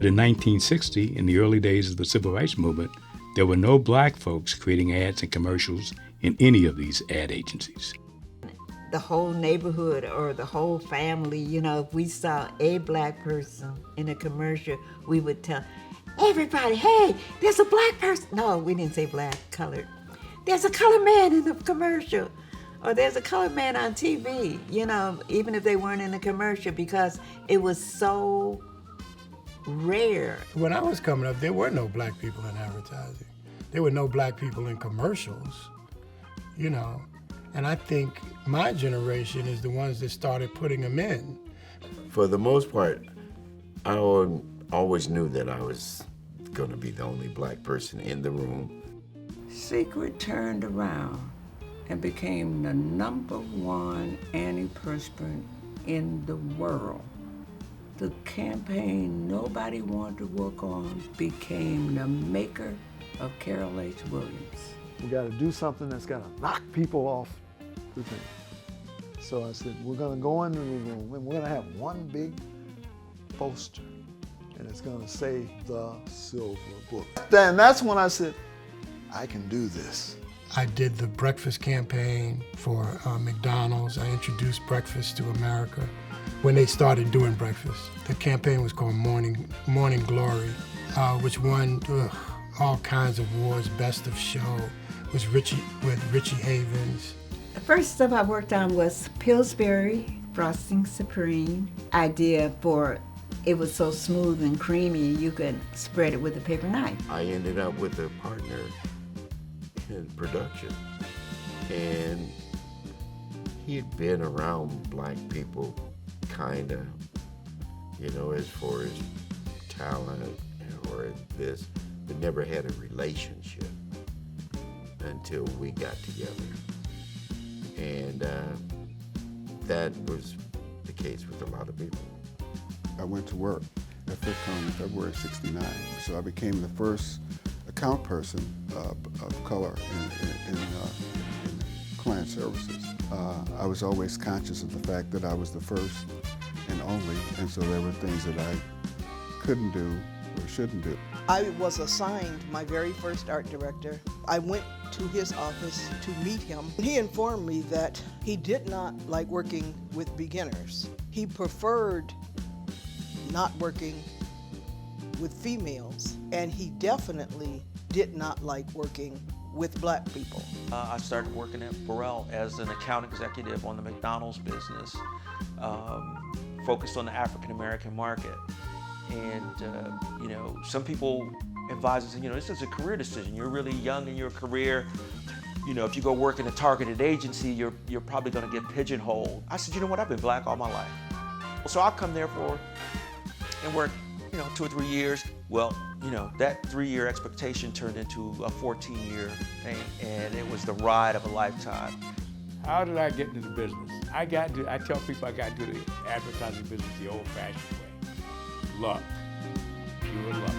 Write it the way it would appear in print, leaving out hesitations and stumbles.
But in 1960, in the early days of the Civil Rights Movement, there were no black folks creating ads and commercials in any of these ad agencies. The whole neighborhood or the whole family, if we saw a black person in a commercial, we would tell everybody, hey, there's a black person. No, we didn't say black, colored. There's a colored man in the commercial. Or there's a colored man on TV, even if they weren't in the commercial, because it was so rare. When I was coming up, there were no black people in advertising. There were no black people in commercials, And I think my generation is the ones that started putting them in. For the most part, I always knew that I was going to be the only black person in the room. Secret turned around and became the #1 antiperspirant in the world. The campaign nobody wanted to work on became the maker of Carol H. Williams. We got to do something that's going to knock people off the thing. So I said, we're going to go into the room and we're going to have one big poster and it's going to say the Silver Book. Then that's when I said, I can do this. I did the breakfast campaign for McDonald's. I introduced breakfast to America when they started doing breakfast. The campaign was called Morning Glory, which won all kinds of awards. Best of Show was with Richie Havens. The first stuff I worked on was Pillsbury Frosting Supreme. Idea for it was so smooth and creamy you could spread it with a paper knife. I ended up with a partner in production, and he had been around black people, kinda, as far as talent or this, but never had a relationship until we got together. And that was the case with a lot of people. I went to work at FitCom in February of '69, so I became the first account person of color in client services. I was always conscious of the fact that I was the first and only, and so there were things that I couldn't do or shouldn't do. I was assigned my very first art director. I went to his office to meet him. He informed me that he did not like working with beginners. He preferred not working with females, and he definitely did not like working with black people. I started working at Burrell as an account executive on the McDonald's business, focused on the African American market. And some people advise us, this is a career decision. You're really young in your career. If you go work in a targeted agency, you're probably going to get pigeonholed. I said, you know what? I've been black all my life, so I'll come there and work, 2 or 3 years. Well, that 3-year expectation turned into a 14-year thing, and it was the ride of a lifetime. How did I get into the business? I tell people I got into the advertising business the old-fashioned way. Luck, pure luck.